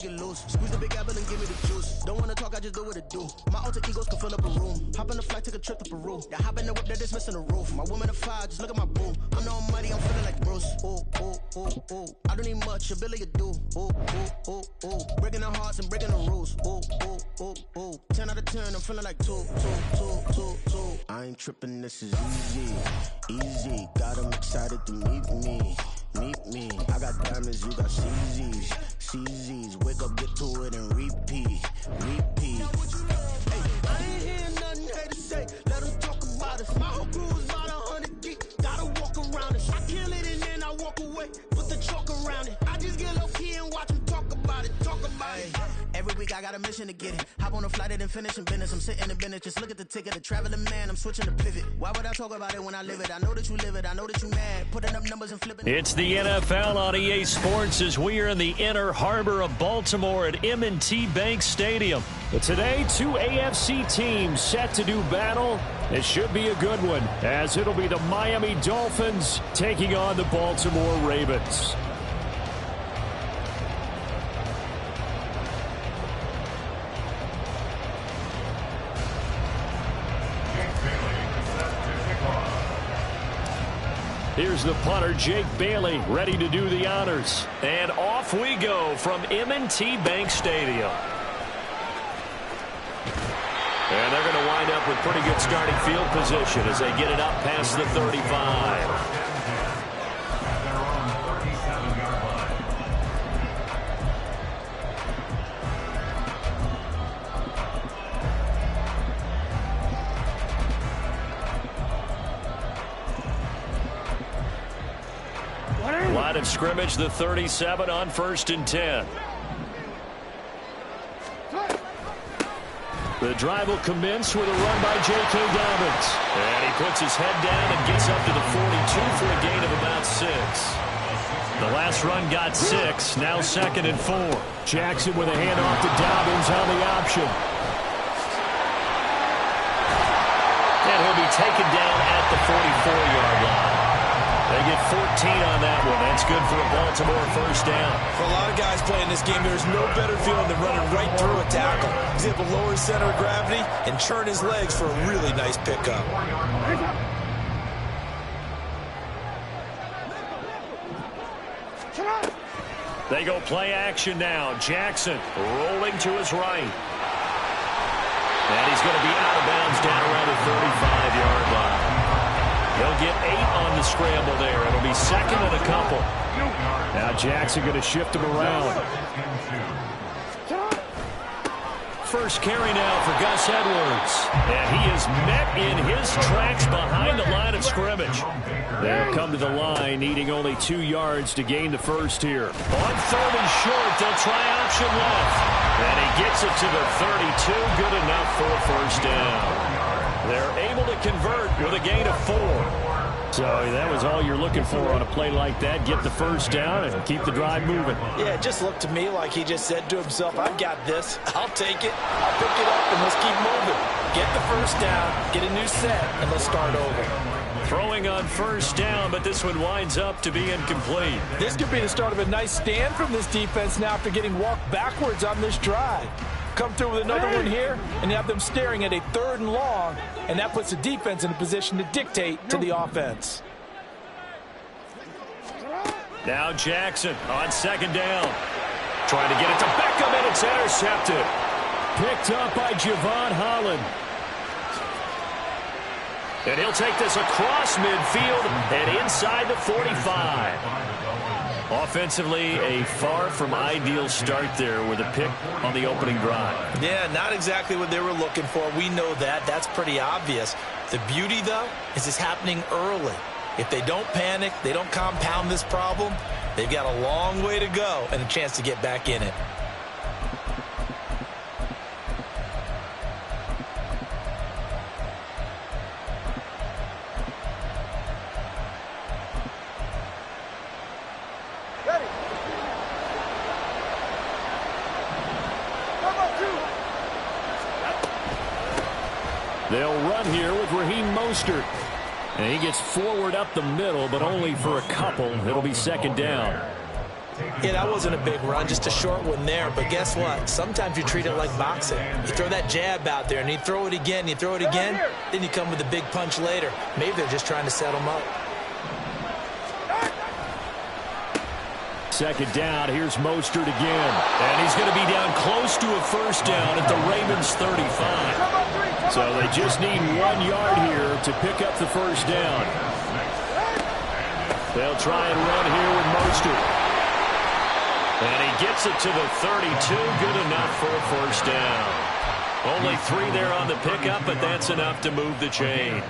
Get loose, squeeze the big apple and give me the juice. Don't wanna talk, I just do what it do. My alter egos can fill up a room. Hop on the flight, take a trip to Peru. Yeah, hop in the whip, that is missing the roof. My woman a fire, just look at my boo. I'm no money, I'm feeling like Bruce. Ooh, ooh, ooh, ooh. I don't need much, ability to do. Ooh, ooh, ooh, ooh. Breaking the hearts and breaking the rules. Ooh, ooh, ooh, ooh. 10 out of 10, I'm feeling like 2. I ain't tripping, this is easy, easy. Got 'em excited to meet me. Meet me, I got diamonds, you got CZs, CZs. Wake up, get to it, and repeat, repeat. Hey, I ain't hearing nothing hate to say. Let them talk about us. My whole crew is about 100 deep. Gotta walk around it. I kill it and then I walk away. Put the chalk around it. I just get low key and watch them talk about it. Talk about it. Every week I got a mission to get it. Hop on a flight and then finish in business. I'm sitting in business. Just look at the ticket. A traveling man. I'm switching to pivot. Why would I talk about it when I live it? I know that you live it. I know that you mad. Putting up numbers and flipping. It's the NFL on EA Sports as we are in the inner harbor of Baltimore at M&T Bank Stadium. But today, 2 AFC teams set to do battle. It should be a good one, as it'll be the Miami Dolphins taking on the Baltimore Ravens. Here's the punter, Jake Bailey, ready to do the honors. And off we go from M&T Bank Stadium. And they're going to wind up with pretty good starting field position as they get it up past the 35. Line of scrimmage, the 37 on 1st and 10. The drive will commence with a run by J.K. Dobbins. And he puts his head down and gets up to the 42 for a gain of about 6. The last run got 6, now 2nd and 4. Jackson with a handoff to Dobbins on the option. And he'll be taken down at the 44-yard line. They get 14 on that one. That's good for a Baltimore first down. For a lot of guys playing this game, there's no better feeling than running right through a tackle. He's able to lower his center of gravity and churn his legs for a really nice pickup. They go play action now. Jackson rolling to his right. And he's going to be out of bounds down around the 35-yard line. He'll get 8 on the scramble there. It'll be 2nd and a couple. Now Jackson going to shift him around. First carry now for Gus Edwards. And he is met in his tracks behind the line of scrimmage. They'll come to the line, needing only 2 yards to gain the first here. On 3rd and short, they'll try option left. And he gets it to the 32. Good enough for a first down. They're able to convert with a gain of 4. So that was all you're looking for on a play like that. Get the first down and keep the drive moving. Yeah, it just looked to me like he just said to himself, I've got this. I'll take it. I'll pick it up, and let's keep moving. Get the first down, get a new set, and let's start over. Throwing on first down, but this one winds up to be incomplete. This could be the start of a nice stand from this defense now after getting walked backwards on this drive. Come through with another one here, and you have them staring at a 3rd and long, and that puts the defense in a position to dictate to the offense. Now Jackson on 2nd down. Trying to get it to Beckham, and it's intercepted. Picked up by Javon Holland. And he'll take this across midfield and inside the 45. Offensively, a far from ideal start there with a pick on the opening drive. Yeah, not exactly what they were looking for. We know that. That's pretty obvious. The beauty, though, is it's happening early. If they don't panic, they don't compound this problem, they've got a long way to go and a chance to get back in it. They'll run here with Raheem Mostert. And he gets forward up the middle, but only for a couple. It'll be 2nd down. Yeah, that wasn't a big run, just a short one there. But guess what? Sometimes you treat it like boxing. You throw that jab out there, and you throw it again, you throw it again, then you come with a big punch later. Maybe they're just trying to set him up. Second down, here's Mostert again. And he's going to be down close to a first down at the Ravens' 35. So they just need 1 yard here to pick up the first down. They'll try and run here with Mostert. And he gets it to the 32. Good enough for a first down. Only 3 there on the pickup, but that's enough to move the chains.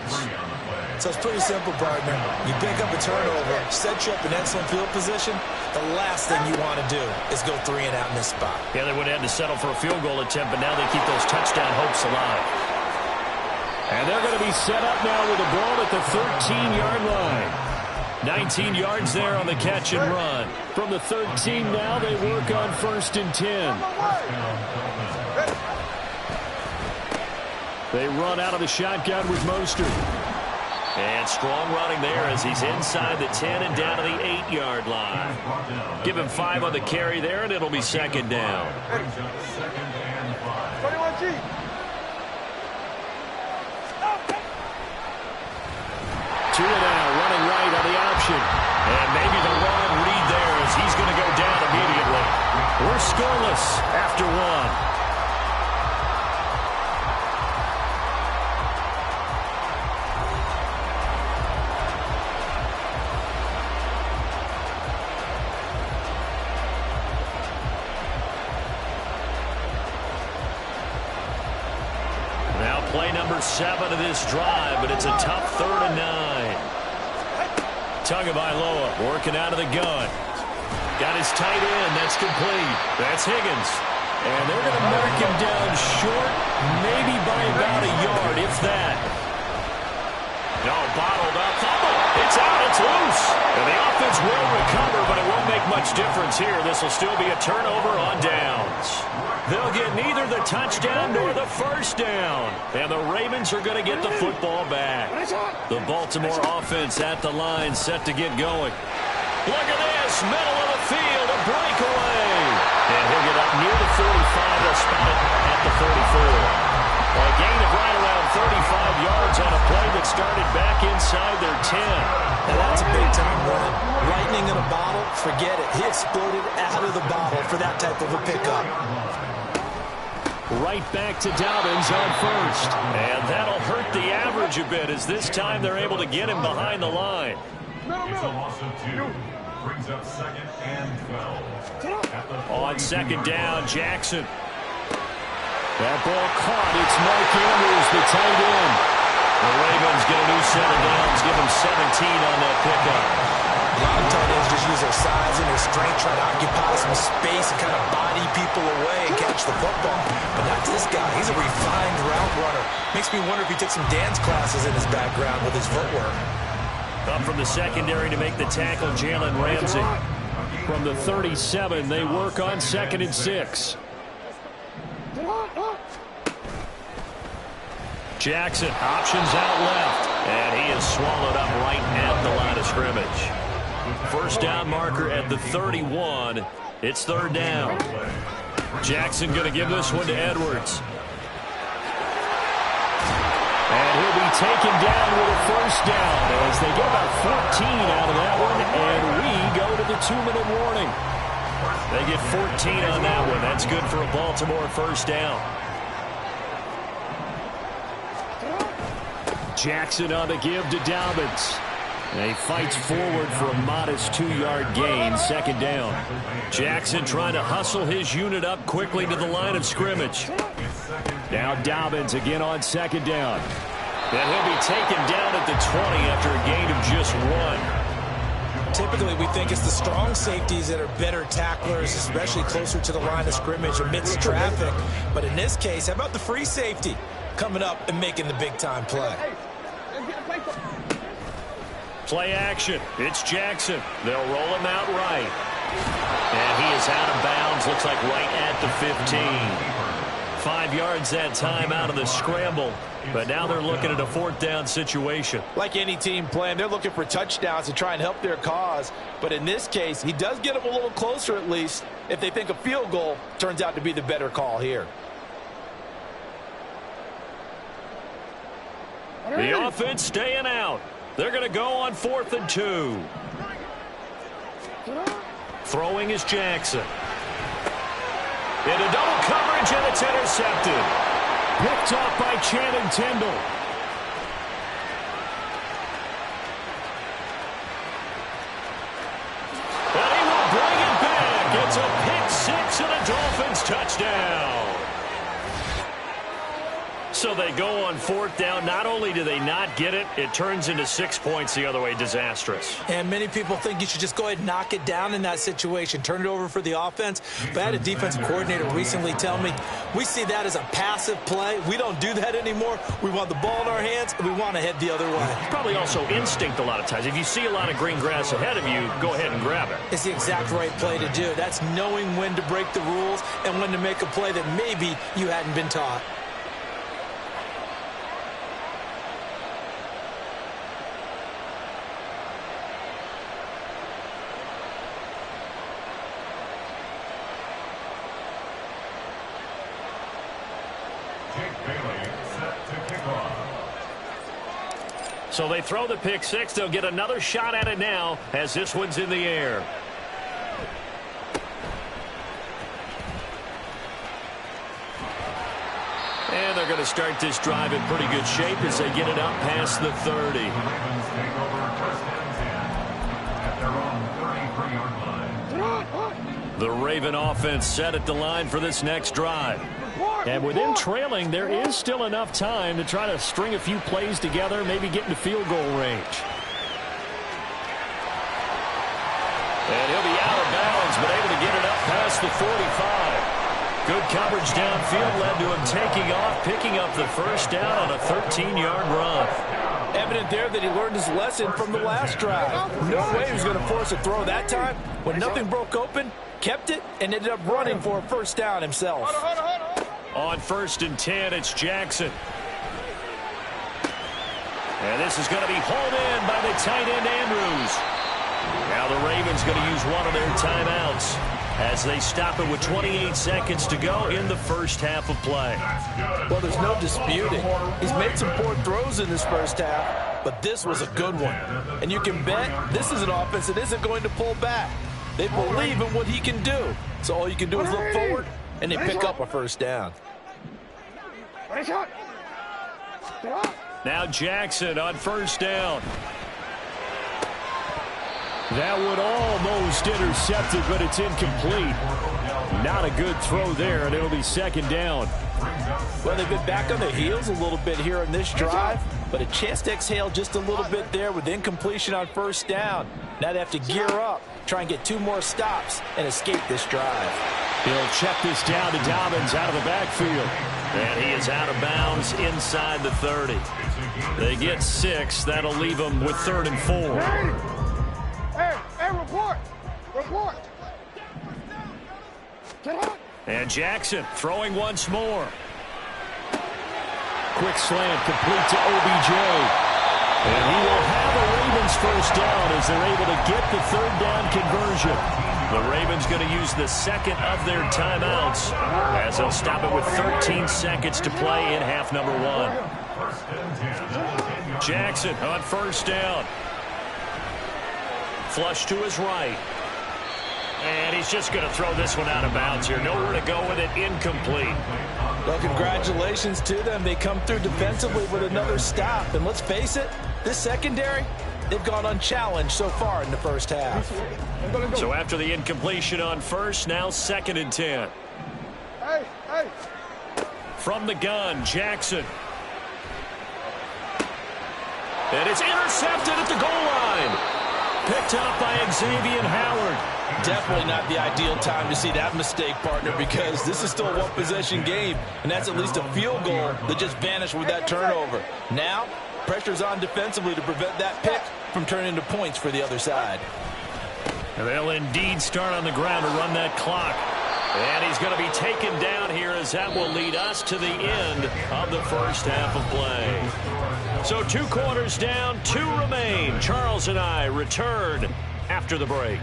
So it's pretty simple, partner. You pick up a turnover, set you up in excellent field position. The last thing you want to do is go 3 and out in this spot. Yeah, they would have had to settle for a field goal attempt, but now they keep those touchdown hopes alive. And they're going to be set up now with the ball at the 13-yard line. 19 yards there on the catch and run. From the 13 now, they work on 1st and 10. They run out of the shotgun with Mostert. And strong running there as he's inside the 10 and down to the 8-yard line. Give him 5 on the carry there, and it'll be second down. 21G. Two and out, running right on the option. And maybe the wrong read there as he's going to go down immediately. We're scoreless after 1. Play number 7 of this drive, but it's a tough 3rd and 9. Tagovailoa working out of the gun. Got his tight end. That's complete. That's Higgins. And they're going to mark him down short, maybe by about a yard, if that. No, bottled up. Fumble. It's out. It's loose. And the offense will recover, but it won't make much difference here. This will still be a turnover on downs. They'll get neither the touchdown nor the first down. And the Ravens are going to get the football back. The Baltimore offense at the line, set to get going. Look at this, middle of the field, a breakaway. And he'll get up near the 45. They'll spot it at the 44. A gain of right around 35 yards on a play that started back inside their 10. Now that's a big-time run. Lightning in a bottle, forget it. He exploded out of the bottle for that type of a pickup. Right back to Dobbins on 1st. And that'll hurt the average a bit as this time they're able to get him behind the line. Brings up 2nd and 12. On 2nd down, Jackson. That ball caught. It's Mark Andrews, the tight end. The Ravens get a new set of downs, give him 17 on that pickup. A lot of tight ends just use their size and their strength, try to occupy some space and kind of body people away and catch the football. But not this guy. He's a refined route runner. Makes me wonder if he took some dance classes in his background with his footwork. Up from the secondary to make the tackle, Jalen Ramsey. From the 37, they work on 2nd and 6. Jackson, options out left. And he is swallowed up right at the line of scrimmage. First down marker at the 31. It's 3rd down. Jackson going to give this one to Edwards. And he'll be taken down with a first down as they get about 14 out of that one. And we go to the 2-minute warning. They get 14 on that one. That's good for a Baltimore first down. Jackson on the give to Dobbins. And he fights forward for a modest 2-yard gain, 2nd down. Jackson trying to hustle his unit up quickly to the line of scrimmage. Now Dobbins again on 2nd down. And he'll be taken down at the 20 after a gain of just 1. Typically, we think it's the strong safeties that are better tacklers, especially closer to the line of scrimmage amidst traffic. But in this case, how about the free safety coming up and making the big-time play? Play action. It's Jackson. They'll roll him out right. And he is out of bounds, looks like right at the 15. 5 yards that time out of the scramble. But now they're looking at a 4th down situation. Like any team playing, they're looking for touchdowns to try and help their cause. But in this case, he does get them a little closer at least if they think a field goal turns out to be the better call here. The offense staying out. They're going to go on 4th and 2. Throwing is Jackson. Into double coverage, and it's intercepted. Picked off by Channing Tindall. And he will bring it back. It's a pick 6 and a Dolphins touchdown. So they go on 4th down. Not only do they not get it, it turns into 6 points the other way. Disastrous. And many people think you should just go ahead and knock it down in that situation. Turn it over for the offense. But I had a defensive coordinator recently tell me, we see that as a passive play. We don't do that anymore. We want the ball in our hands, and we want to head the other way. Probably also instinct a lot of times. If you see a lot of green grass ahead of you, go ahead and grab it. It's the exact right play to do. That's knowing when to break the rules and when to make a play that maybe you hadn't been taught. So they throw the pick 6. They'll get another shot at it now as this one's in the air. And they're going to start this drive in pretty good shape as they get it up past the 30. The Raven offense set at the line for this next drive. And with them trailing, there is still enough time to try to string a few plays together, maybe get into field goal range. And he'll be out of bounds, but able to get it up past the 45. Good coverage downfield led to him taking off, picking up the first down on a 13-yard run. Evident there that he learned his lesson from the last drive. No way he was going to force a throw that time. When nothing broke open, kept it, and ended up running for a first down himself. On 1st and 10, it's Jackson. And this is going to be hauled in by the tight end, Andrews. Now the Ravens going to use one of their timeouts as they stop it with 28 seconds to go in the first half of play. Well, there's no disputing. He's made some poor throws in this first half, but this was a good one. And you can bet this is an offense that isn't going to pull back. They believe in what he can do. So all you can do is look forward, and they pick up a first down. Now Jackson on 1st down. That would almost intercept it, but it's incomplete. Not a good throw there, and it'll be 2nd down. Well, they've been back on their heels a little bit here in this drive, but a chance to exhale just a little bit there with incompletion on 1st down. Now they have to gear up, try and get 2 more stops, and escape this drive. He'll check this down to Dobbins out of the backfield. And he is out of bounds inside the 30. They get 6. That'll leave them with 3rd and 4. Hey, report! Report! And Jackson throwing once more. Quick slant complete to OBJ. And he will have a Ravens first down as they're able to get the 3rd down conversion. The Ravens going to use the 2nd of their timeouts as they'll stop it with 13 seconds to play in half number 1. Jackson on 1st down. Flush to his right. And he's just going to throw this one out of bounds here. Nowhere to go with it. Incomplete. Well, congratulations to them. They come through defensively with another stop. And let's face it, this secondary, they've gone unchallenged so far in the first half. So after the incompletion on 1st, now 2nd and 10. Hey! From the gun, Jackson. And it's intercepted at the goal line. Picked up by Xavier Howard. Definitely not the ideal time to see that mistake, partner, because this is still a one-possession game, and that's at least a field goal that just vanished with that turnover. Now, pressure's on defensively to prevent that pick from turning into points for the other side. And they'll indeed start on the ground to run that clock. And he's going to be taken down here as as that will lead us to the end of the first half of play. So 2 quarters down, 2 remain. Charles and I return after the break.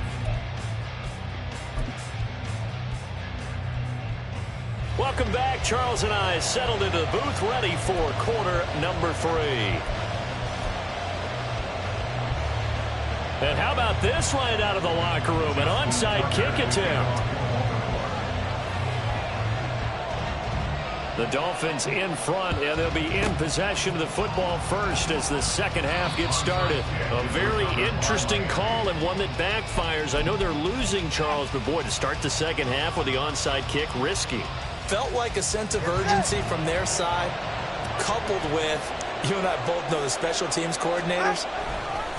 Welcome back. Charles and I settled into the booth, ready for quarter number 3. And how about this line out of the locker room? An onside kick attempt. The Dolphins in front, and they'll be in possession of the football first as the second half gets started. A very interesting call and one that backfires. I know they're losing, Charles, but boy, to start the second half with the onside kick, risky. Felt like a sense of urgency from their side, coupled with, you and I both know the special teams coordinators,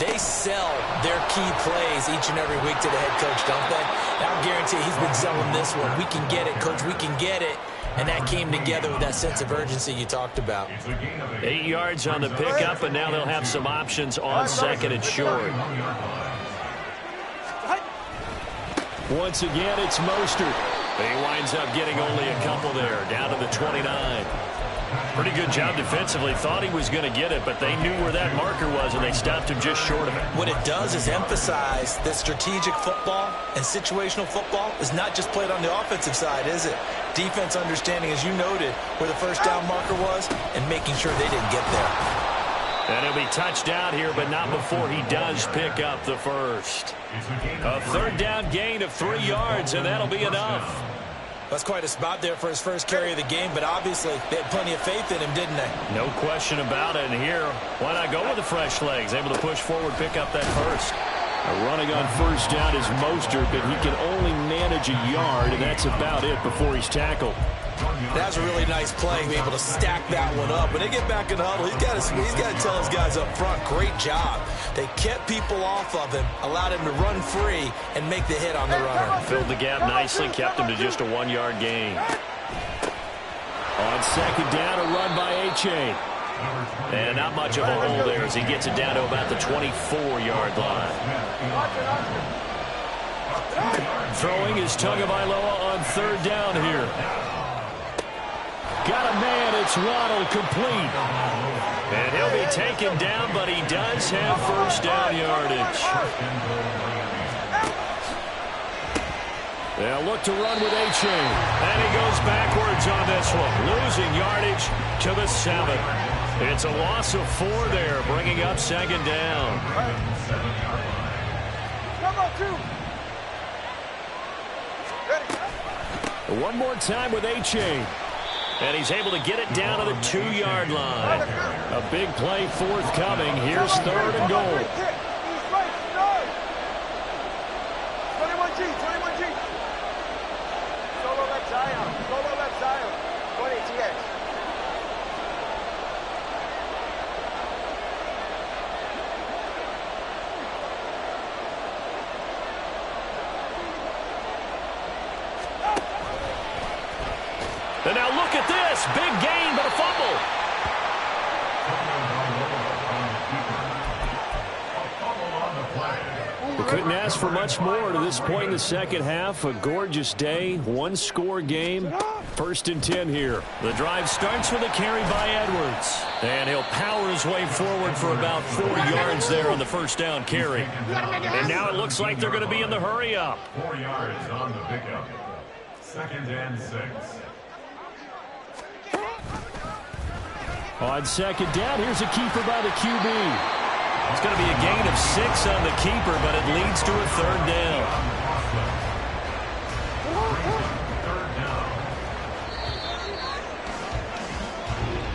they sell their key plays each and every week to the head coach, don't they? And I'll guarantee he's been selling this one. We can get it, coach, we can get it. And that came together with that sense of urgency you talked about. 8 yards on the pickup, and now they'll have some options on second and short. Once again, it's Mostert. He winds up getting only a couple there, down to the 29. Pretty good job defensively. Thought he was going to get it, but they knew where that marker was, and they stopped him just short of it. What it does is emphasize that strategic football and situational football is not just played on the offensive side, is it? Defense understanding, as you noted, where the first down marker was and making sure they didn't get there. And he'll be touched out here, but not before he does pick up the first. A third down gain of 3 yards, and that'll be enough. That's quite a spot there for his first carry of the game, but obviously they had plenty of faith in him, didn't they? No question about it. And here, why not go with the fresh legs? Able to push forward, pick up that first. Running on first down is Mostert, but he can only manage a yard, and that's about it before he's tackled. That's a really nice play, being able to stack that one up. When they get back in the huddle, he's got to tell his guys up front, great job. They kept people off of him, allowed him to run free, and make the hit on the runner. Filled the gap nicely, kept him to just a 1-yard gain. On second down, a run by A-Chain. And not much of a hole there as he gets it down to about the 24-yard line. Throwing is Tagovailoa on third down here. Got a man, it's Waddle, complete. And he'll be taken down, but he does have first down yardage. They'll look to run with A-Chain. And he goes backwards on this one, losing yardage to the 7. It's a loss of 4 there, bringing up second down. One more time with A-Chain. And he's able to get it down to the 2-yard line. A big play forthcoming. Here's third and goal. 21G. Solo left Zion. 20 TX. And now look at this. Big gain, but a fumble. We couldn't ask for much more to this point in the second half. A gorgeous day, 1-score game. First and 10 here. The drive starts with a carry by Edwards. And he'll power his way forward for about 4 yards there on the first down carry. And now it looks like they're going to be in the hurry up. 4 yards on the pickup. Second and 6. On second down, here's a keeper by the QB. It's going to be a gain of 6 on the keeper, but it leads to a third down.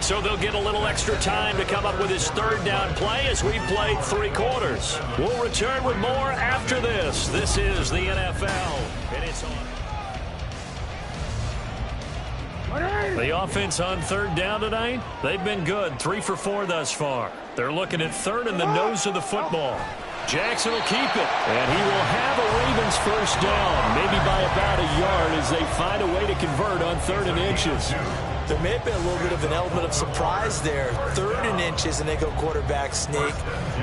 So they'll get a little extra time to come up with his third down play as we played 3 quarters. We'll return with more after this. This is the NFL, and it's on. The offense on third down tonight, they've been good. 3 for 4 thus far. They're looking at third in the nose of the football. Jackson will keep it, and he will have a Ravens first down, maybe by about a yard as they find a way to convert on 3rd and inches. There may have been a little bit of an element of surprise there. 3rd and inches, and they go quarterback sneak.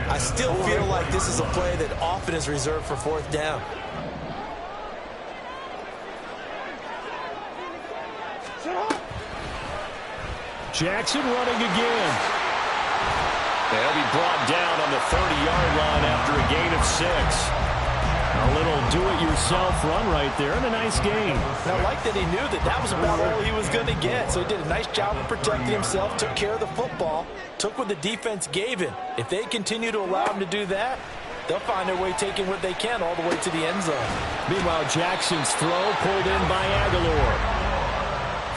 I still feel like this is a play that often is reserved for 4th down. Shut up! Jackson running again. They'll be brought down on the 30-yard line after a gain of 6. A little do-it-yourself run right there and a nice gain. And I like that he knew that that was about all he was going to get. So he did a nice job of protecting himself, took care of the football, took what the defense gave him. If they continue to allow him to do that, they'll find their way taking what they can all the way to the end zone. Meanwhile, Jackson's throw pulled in by Aguilar.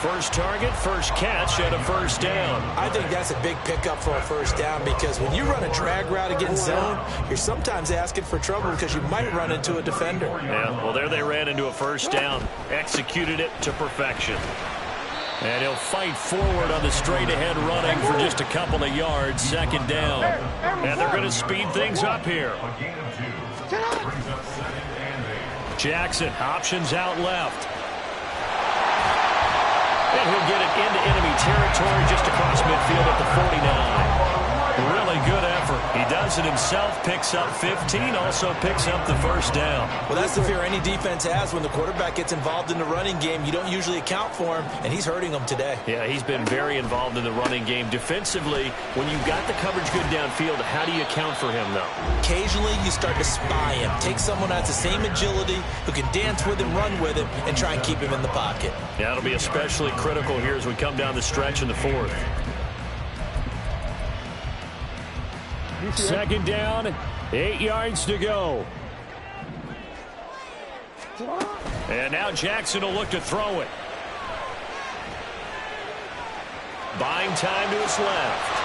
First target, first catch, and a first down. I think that's a big pickup for a first down because when you run a drag route against zone, you're sometimes asking for trouble because you might run into a defender. Yeah, well, there they ran into a first down. Executed it to perfection. And he'll fight forward on the straight-ahead running for just a couple of yards, second down. And they're going to speed things up here. Jackson, options out left. And he'll get it into enemy territory just across midfield at the 49. Really good effort. He does it himself, picks up 15, also picks up the first down. Well, that's the fear any defense has when the quarterback gets involved in the running game. You don't usually account for him, and he's hurting them today. Yeah, he's been very involved in the running game. Defensively, when you've got the coverage good downfield, how do you account for him, though? Occasionally, you start to spy him. Take someone who has the same agility, who can dance with him, run with him, and try and keep him in the pocket. Yeah, it'll be especially critical here as we come down the stretch in the fourth. Second down, 8 yards to go. And now Jackson will look to throw it. Buying time to his left.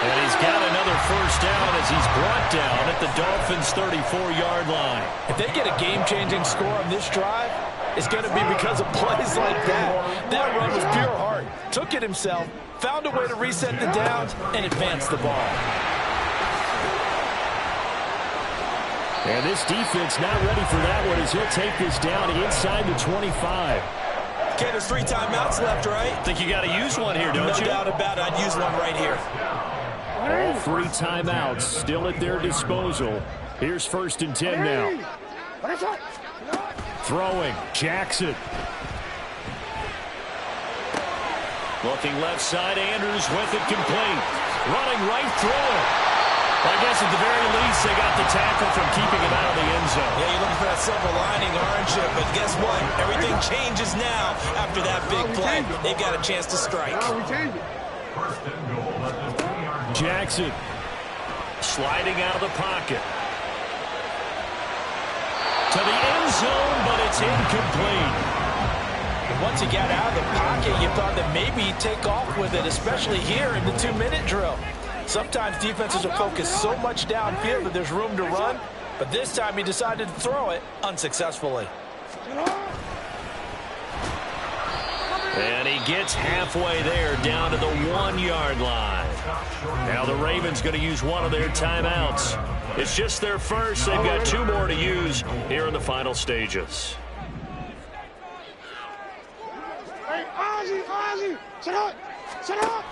And he's got another first down as he's brought down at the Dolphins' 34-yard line. If they get a game-changing score on this drive, it's going to be because of plays like that. That run was pure heart. Took it himself, found a way to reset the downs, and advance the ball. And this defense not ready for that one as he'll take this down inside the 25. Okay, there's 3 timeouts left, right? Think you got to use one here, don't you? No doubt about it. I'd use one right here. All 3 timeouts still at their disposal. Here's 1st and 10 now. Throwing, Jackson. Looking left side, Andrews with it complete. Running right through it. I guess at the very least, they got the tackle from keeping him out of the end zone. Yeah, you're looking for that silver lining, aren't you? But guess what? Everything changes now after that big play. They've got a chance to strike. Jackson sliding out of the pocket. To the end zone, but it's incomplete. Once he got out of the pocket, you thought that maybe he'd take off with it, especially here in the 2-minute drill. Sometimes defenses are focused so much downfield that there's room to run, but this time he decided to throw it unsuccessfully. And he gets halfway there down to the 1-yard line. Now the Ravens going to use one of their timeouts. It's just their first. They've got 2 more to use here in the final stages. Hey, Ozzy, sit up, sit up.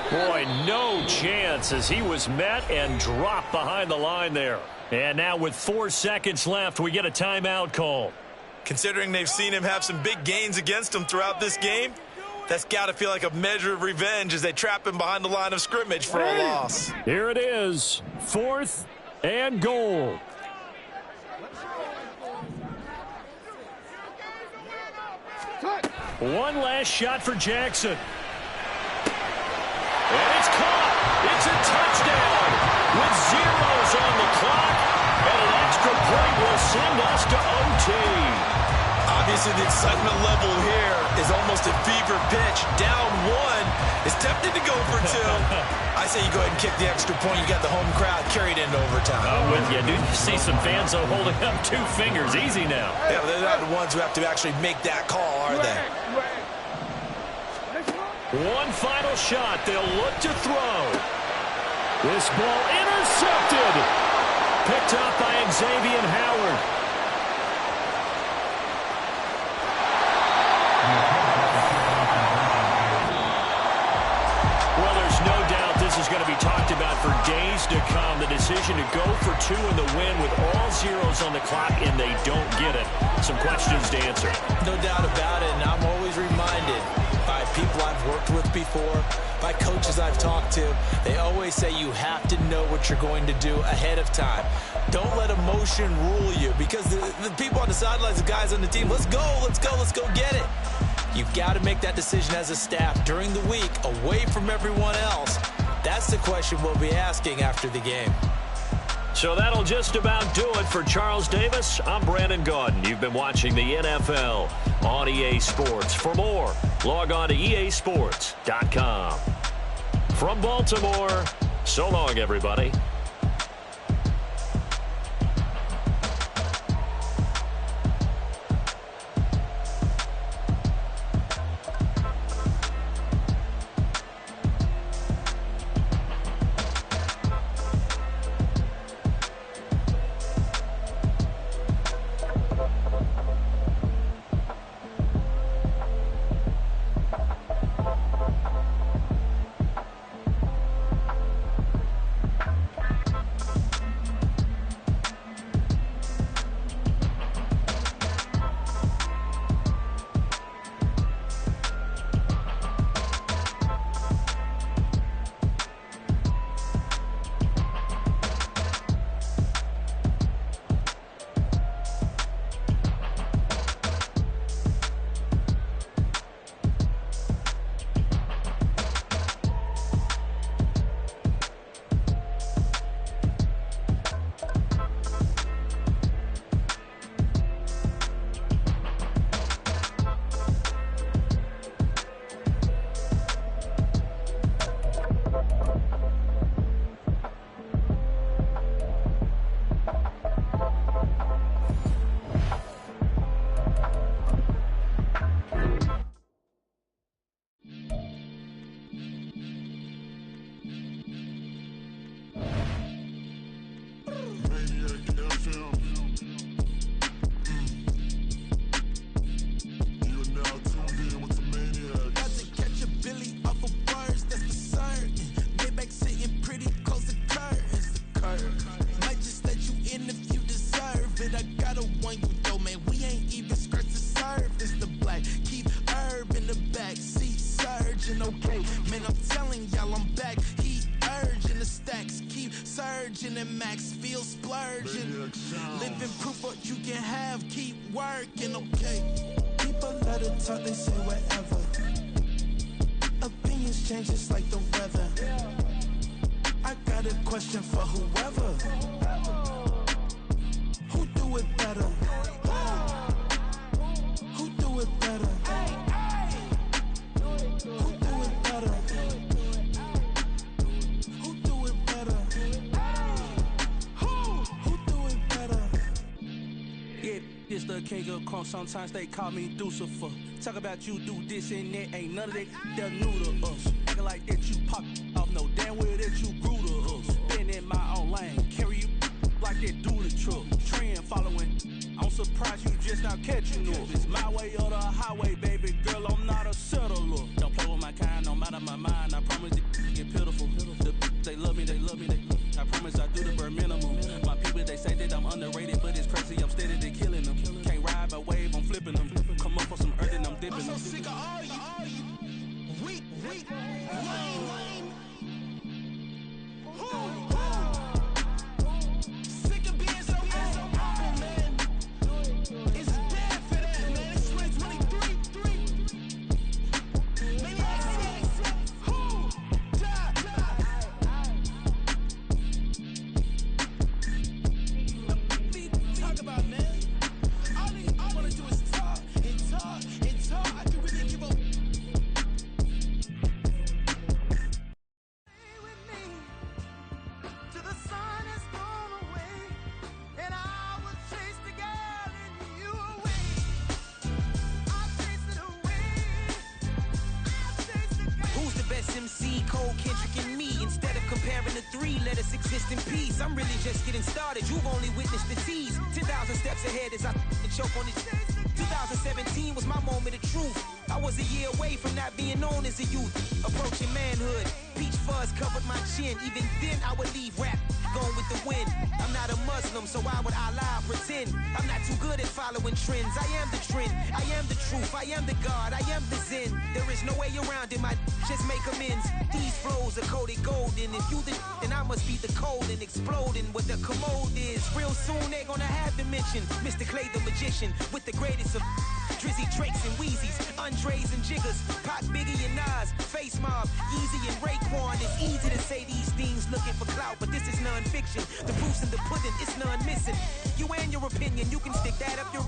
Boy, no chance as he was met and dropped behind the line there. And now with 4 seconds left, we get a timeout call. Considering they've seen him have some big gains against him throughout this game, that's got to feel like a measure of revenge as they trap him behind the line of scrimmage for a loss. Here it is, 4th and goal. One last shot for Jackson. And it's caught. It's a touchdown with 0s on the clock. And an extra point will send us to OT. Obviously, the excitement level here is almost at fever pitch. Down 1 is tempted to go for 2. I say you go ahead and kick the extra point. You got the home crowd carried into overtime. I'm with you. Dude, you see some fans holding up 2 fingers. Easy now. Yeah, but they're not the ones who have to actually make that call, are they? One final shot. They'll look to throw. This ball intercepted. Picked up by Xavier Howard. Well, there's no doubt this is going to be talked about for days to come. The decision to go for 2 in the win with all 0s on the clock, and they don't get it. Some questions to answer. No doubt about it, and I'm always reminded by people before by coaches I've talked to. They always say you have to know what you're going to do ahead of time. Don't let emotion rule you, because the people on the sidelines, the guys on the team, let's go get it. You've got to make that decision as a staff during the week, away from everyone else. That's the question we'll be asking after the game. So that'll just about do it for Charles Davis. I'm Brandon Gaudin. You've been watching the NFL on EA Sports. For more, log on to easports.com. From Baltimore, so long, everybody. and max feel splurging. Living proof what you can have, keep working, okay? People let it talk, they say whatever. Opinions change just like the weather. I got a question for whoever. Who do it better? Who do it better? Who do it better? Who do it better? Who do it better? Yeah, this the king of crunk. Sometimes they call me Lucifer. Talk about you do this and that. Ain't none of that they're new to us. Acting like that you pop off. No damn well that you grew to us. Been in my own lane. Carry you like that do the truck. Trend following. I'm surprised you just not catching up. It's my way or the highway, baby girl. I'm not a settler. Don't play with my kind, no matter my mind. I promise it get pitiful. They love me, they love me, I promise I do the bare minimum. My people, they say that I'm underrated, but it's crazy, I'm steady, they killing them. Can't ride my wave, I'm flipping them. Come up for some earth and I'm dipping them. I'm so sick of all you weak, lame. Sick of being so humble, man. It's dead for that, man. It's 2023. Maniacs, who die. Talk about, man. All I wanna do is talk and talk and talk. I can really give a till the sun is gone away, and I will chase the girl in you away. I'll chase it away. I'll chase the girl. Who's the best MC? Cole, Kendrick, and me. Instead of comparing the three, let us exist in peace. I'm really just getting started. You've only witnessed the tease. 10,000 steps ahead as I choke on this. 2017 was my moment of truth. I was a year away from not being known as a youth. Approaching manhood. Peach fuzz covered my chin. Even then I would leave rap going with the wind. I'm not a Muslim, so why would Allah pretend? I'm not too good at following trends. I am the trend, I am the truth, I am the God, I am the Zen. There is no way around it, just make amends. These flows are coated golden. If you then I must be the cold and exploding what the commode is. Real soon they're gonna have to mention Mr. Clay the magician with the greatest of Drizzy, Drakes, and Wheezies, Andres and Jiggers, Pac, Biggie, and Nas, Face Mob, Yeezy, and Raekwon. It's easy to say these things looking for clout, but this is non-fiction. The proof's in the pudding, it's none missing. You and your opinion, you can stick that up your...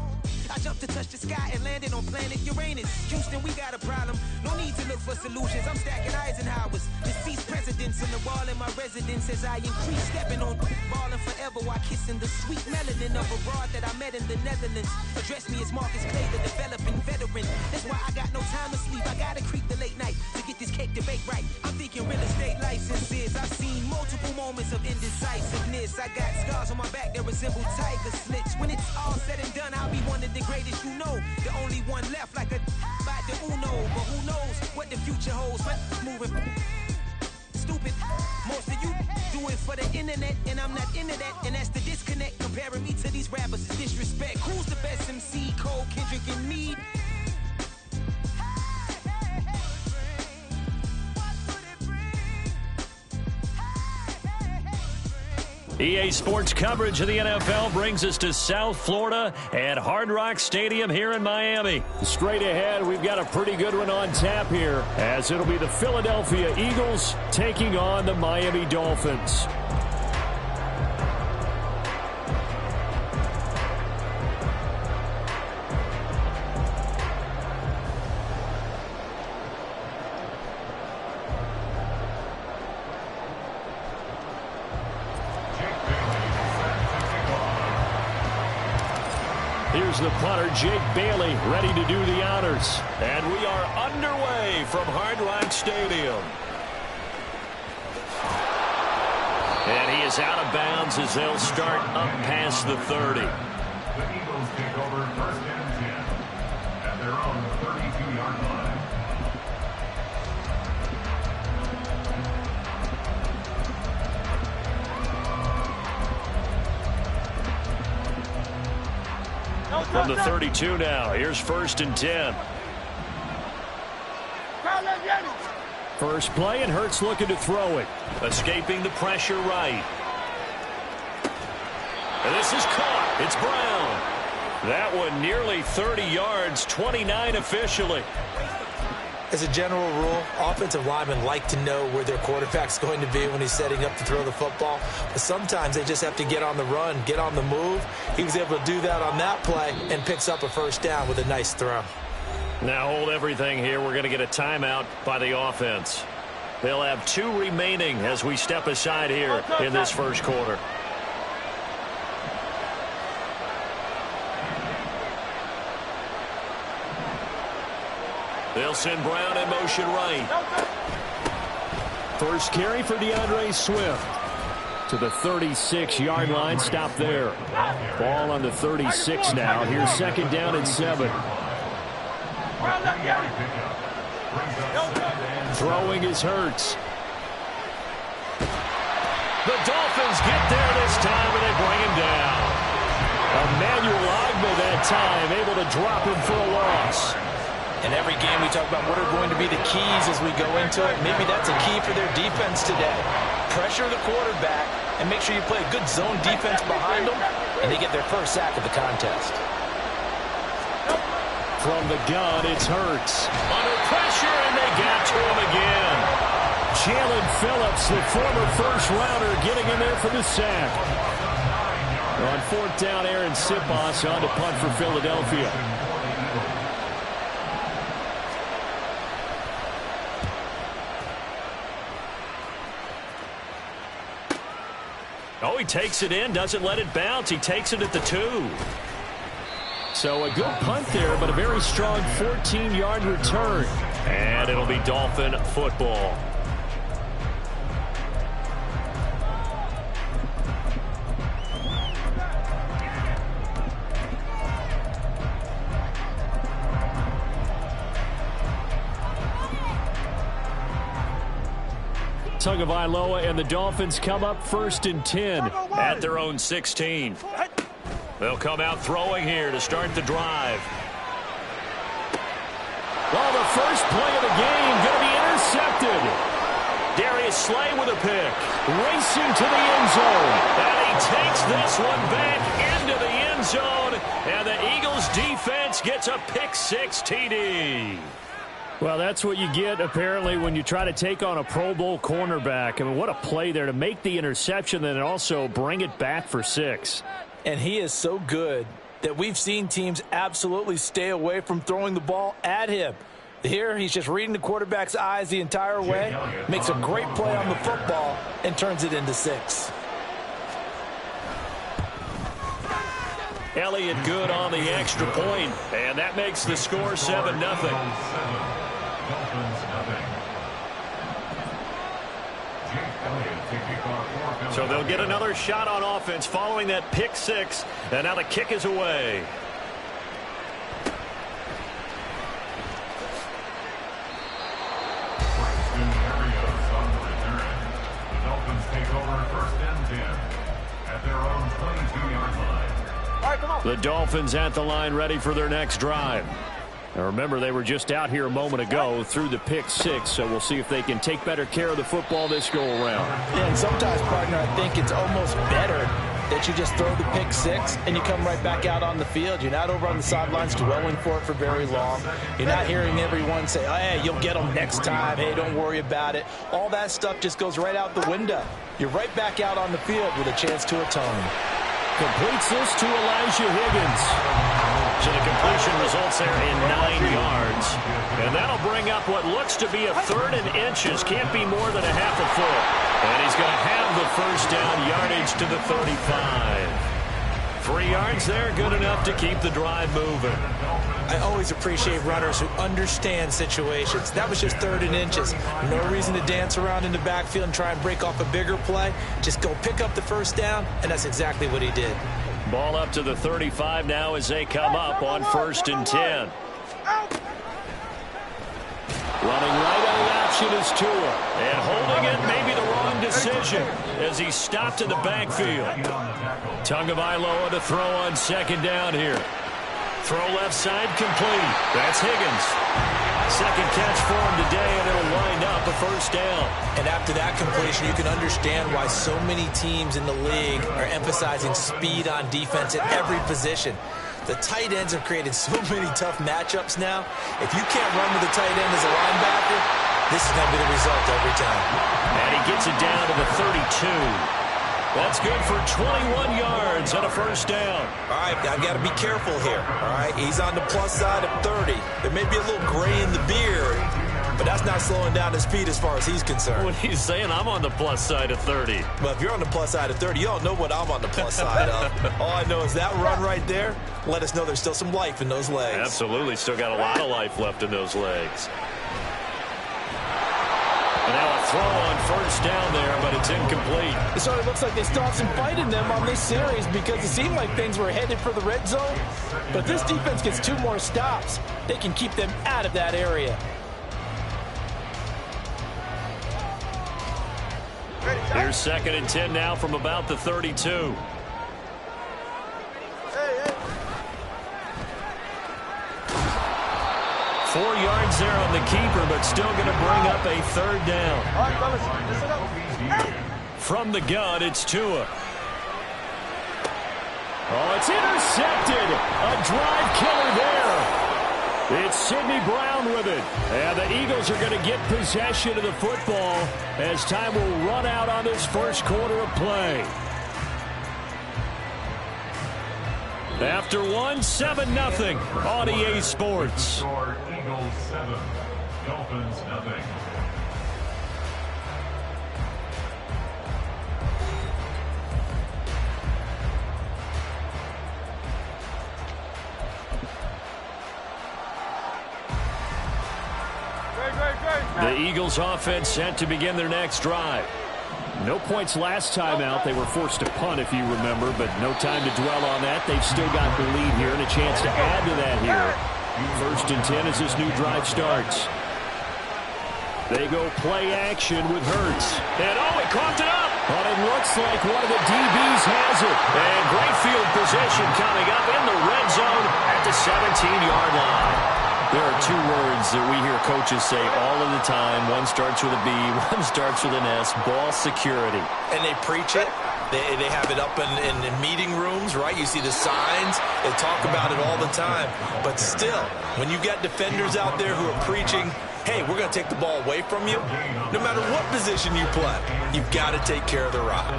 I jumped to touch the sky and landed on planet Uranus. Houston, we got a problem. No need to look for solutions. I'm stacking Eisenhowers. Deceased presidents in the wall in my residence as I increase stepping on balling forever while kissing the sweet melanin of a broad that I met in the Netherlands. Address me as Marcus Clay, the developing veteran. That's why I got no time to sleep. I gotta creep the late night to get this cake debate right. I'm thinking real estate licenses. I've seen multiple moments of indecisiveness. I got scars on my back that resemble tiger slits. When it's all said and done, I'll be one of the greatest you know. The only one left like a by the Uno. But who knows what the future holds? But moving stupid. Most of you do it for the internet, and I'm not into that. And that's the disconnect. Comparing me to these rappers is disrespect. Who's the best MC? Cole, Kendrick, and me? EA Sports coverage of the NFL brings us to South Florida at Hard Rock Stadium here in Miami. Straight ahead, we've got a pretty good one on tap here, as it'll be the Philadelphia Eagles taking on the Miami Dolphins. Here's the punter, Jake Bailey, ready to do the honors. And we are underway from Hard Rock Stadium. And he is out of bounds as they'll start up past the 30. The Eagles take over first and 10 at their own 32-yard line. From the 32 now, here's first and 10. First play, and Hurts looking to throw it. Escaping the pressure right. And this is caught. It's Brown. That one nearly 30 yards, 29 officially. As a general rule, offensive linemen like to know where their quarterback's going to be when he's setting up to throw the football. But sometimes they just have to get on the run, get on the move. He was able to do that on that play and picks up a first down with a nice throw. Now hold everything here. We're going to get a timeout by the offense. They'll have 2 remaining as we step aside here in this first quarter. They'll send Brown in motion right. First carry for DeAndre Swift. To the 36-yard line. Stop there. Ball on the 36 now. Here's second down and 7. Throwing is Hurts. The Dolphins get there this time, and they bring him down. Emmanuel Ogbah that time able to drop him for a loss. In every game, we talk about what are going to be the keys as we go into it. Maybe that's a key for their defense today. Pressure the quarterback and make sure you play a good zone defense behind them, and they get their first sack of the contest. From the gun, it's Hurts. Under pressure, and they got to him again. Jalen Phillips, the former first-rounder, getting in there for the sack. On fourth down, Aaron Sipos on to punt for Philadelphia. Oh, he takes it in, doesn't let it bounce. He takes it at the 2. So a good punt there, but a very strong 14-yard return. And it'll be Dolphin football. Tagovailoa and the Dolphins come up 1st and 10 at their own 16. They'll come out throwing here to start the drive. Well, the first play of the game going to be intercepted. Darius Slay with a pick, racing to the end zone. And he takes this one back into the end zone. And the Eagles defense gets a pick-6 TD. Well, that's what you get, apparently, when you try to take on a Pro Bowl cornerback. I mean, what a play there to make the interception and then also bring it back for 6. And he is so good that we've seen teams absolutely stay away from throwing the ball at him. Here, he's just reading the quarterback's eyes the entire way, makes a great play on the football, and turns it into 6. Elliott good on the extra point, and that makes the score 7-0. So they'll get another shot on offense following that pick-6, and now the kick is away. The Dolphins at the line, ready for their next drive. Now remember, they were just out here a moment ago through the pick-6, so we'll see if they can take better care of the football this go-around. Yeah, and sometimes, partner, I think it's almost better that you just throw the pick-6 and you come right back out on the field. You're not over on the sidelines dwelling for it for very long. You're not hearing everyone say, oh, hey, you'll get them next time. Hey, don't worry about it. All that stuff just goes right out the window. You're right back out on the field with a chance to atone. Completes this to Elijah Higgins. So the completion results there in 9 yards. And that'll bring up what looks to be a 3rd and inches. Can't be more than a half a foot. And he's going to have the first down, yardage to the 35. 3 yards there, good enough to keep the drive moving. I always appreciate runners who understand situations. That was just 3rd and inches. No reason to dance around in the backfield and try and break off a bigger play. Just go pick up the first down, and that's exactly what he did. Ball up to the 35 now as they come up on 1st and 10. Running right on the option is Tua. And holding it may be the wrong decision as he stopped in the backfield. Tagovailoa to throw on 2nd down here. Throw left side complete. That's Higgins. 2nd catch for him today, and it'll wind up a first down. And after that completion, you can understand why so many teams in the league are emphasizing speed on defense at every position. The tight ends have created so many tough matchups now. If you can't run with the tight end as a linebacker, this is going to be the result every time. And he gets it down to the 32. That's good for 21 yards and a first down. All right, I've got to be careful here. All right, he's on the plus side of 30. There may be a little gray in the beard, but that's not slowing down his speed as far as he's concerned. When he's saying I'm on the plus side of 30. Well, if you're on the plus side of 30, you don't know what I'm on the plus side of. All I know is that run right there let us know there's still some life in those legs. Absolutely, still got a lot of life left in those legs. And now a throw on first down there, but it's incomplete. It sort of looks like they still have some fight in them on this series because it seemed like things were headed for the red zone. But this defense gets 2 more stops. They can keep them out of that area. Here's 2nd and 10 now from about the 32. Four yards there on the keeper, but still going to bring up a 3rd down. From the gun, it's Tua. Oh, it's intercepted. A drive killer there. It's Sidney Brown with it. And the Eagles are going to get possession of the football as time will run out on this first quarter of play. After 7-0 on EA Sports. Eagles 7, Dolphins nothing. The Eagles offense set to begin their next drive. No points last time out. They were forced to punt, if you remember, but no time to dwell on that. They've still got the lead here and a chance to add to that here. 1st and 10 as this new drive starts. They go play action with Hurts. And he coughed it up. But it looks like one of the DBs has it. And great field position coming up in the red zone at the 17-yard line. There are two words that we hear coaches say all of the time. One starts with a B, one starts with an S, ball security. And they preach it. They have it up in meeting rooms, right? You see the signs. They talk about it all the time. But still, when you got defenders out there who are preaching, hey, we're going to take the ball away from you, no matter what position you play, you've got to take care of the rock.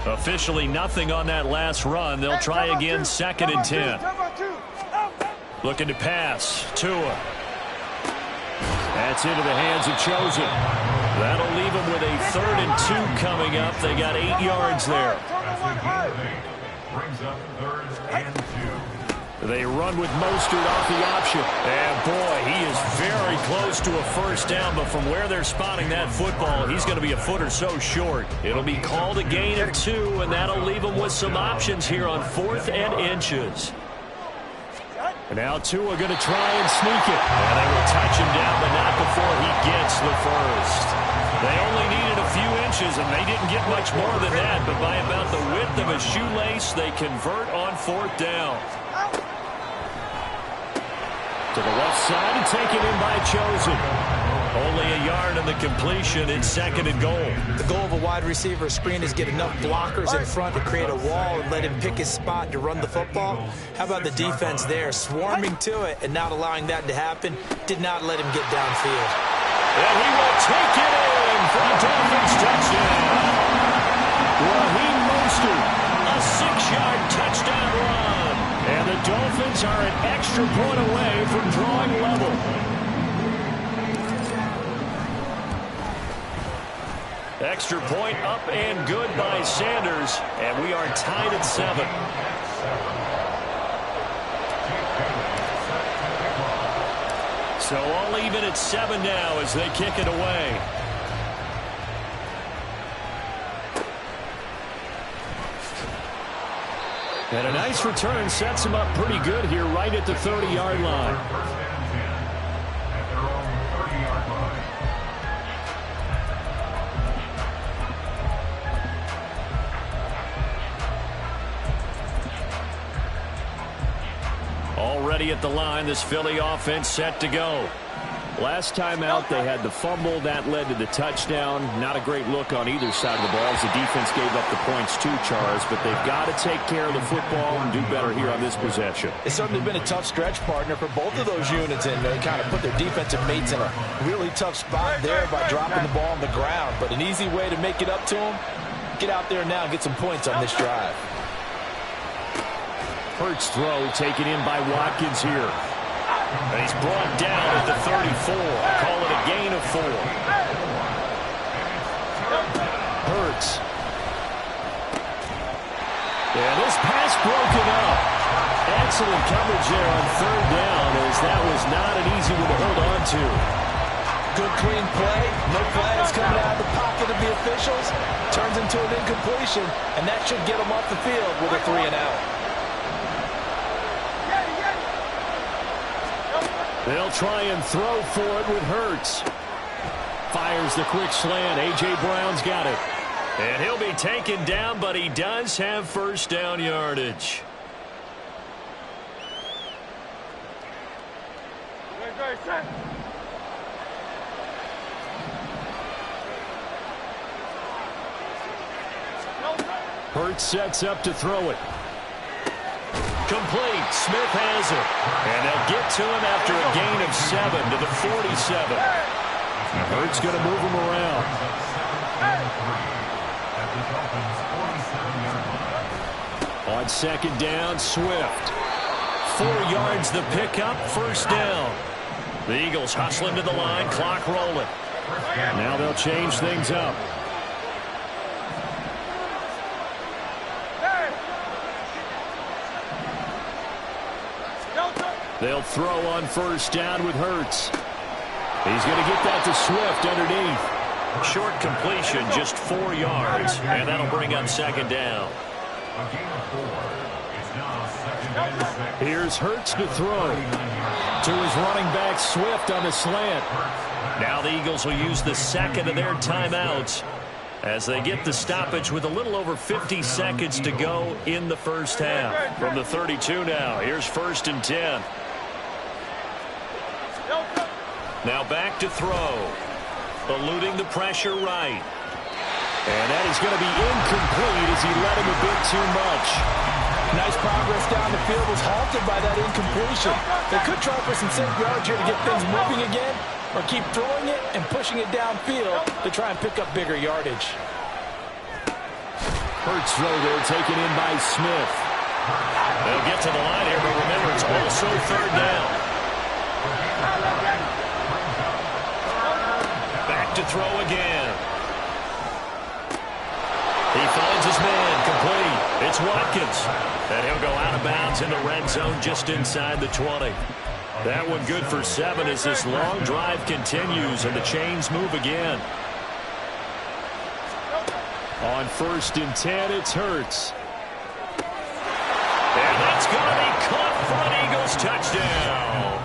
Officially nothing on that last run. They'll try again, 2nd and 10. Looking to pass. Tua. That's into the hands of Chosen. That'll leave them with a 3rd and 2 coming up. They got 8 yards there. Brings up 3rd and 2. They run with Mostert off the option. And boy, he is very close to a first down, but from where they're spotting that football, he's going to be a foot or so short. It'll be called a gain of 2, and that'll leave them with some options here on 4th and inches. And now Tua going to try and sneak it. And they will touch him down, but not before he gets the first. They only needed a few inches, and they didn't get much more than that. But by about the width of a shoelace, they convert on 4th down. To the left side and taken in by Chosen. Only a yard on the completion. It's 2nd and goal. The goal of a wide receiver screen is get enough blockers in front to create a wall and let him pick his spot to run the football. How about the defense there, swarming to it and not allowing that to happen? Did not let him get downfield. And he will take it in for a Dolphins touchdown. Raheem Mostert, a 6-yard touchdown run. And the Dolphins are an extra point away from drawing level. Extra point up and good by Sanders, and we are tied at 7. So all even at 7 now as they kick it away. And a nice return sets him up pretty good here right at the 30-yard line. At their own 30-yard line. Already at the line, this Philly offense set to go. Last time out, they had the fumble. That led to the touchdown. Not a great look on either side of the ball as the defense gave up the points to Charles, but they've got to take care of the football and do better here on this possession. It's certainly been a tough stretch, partner, for both of those units, and they kind of put their defensive mates in a really tough spot there by dropping the ball on the ground. But an easy way to make it up to them, get out there now and get some points on this drive. Hurts throw taken in by Watkins here. And he's brought down at the 34. Call it a gain of 4. Hurts. And this pass broken up. Excellent coverage there on 3rd down, as that was not an easy one to hold on to. Good clean play. No flags coming out of the pocket of the officials. Turns into an incompletion, and that should get them off the field with a 3-and-out. They'll try and throw for it with Hurts. Fires the quick slant. A.J. Brown's got it. And he'll be taken down, but he does have first down yardage. Hurts sets up to throw it. Complete. Smith has it. And they'll get to him after a gain of 7 to the 47. Hurts going to move him around. On 2nd down, Swift. 4 yards the pickup, first down. The Eagles hustling to the line, clock rolling. Now they'll change things up. They'll throw on first down with Hurts. He's going to get that to Swift underneath. Short completion, just 4 yards, and that'll bring up 2nd down. A gain of 4. It's now 2nd and 6. Here's Hurts to throw. To his running back, Swift on the slant. Now the Eagles will use the second of their timeouts as they get the stoppage with a little over 50 seconds to go in the first half. From the 32 now, here's 1st and 10. Now back to throw. Eluding the pressure right. And that is going to be incomplete as he led him a bit too much. Nice progress down the field was halted by that incompletion. They could try for some safe yards here to get things moving again, or keep throwing it and pushing it downfield to try and pick up bigger yardage. Hurts throw there taken in by Smith. They'll get to the line here, but remember it's also 3rd down. Back to throw again. He finds his man, complete. It's Watkins. And he'll go out of bounds in the red zone just inside the 20. That one good for 7 as this long drive continues and the chains move again. On 1st and 10, it's Hurts. And that's going to be caught for an Eagles touchdown.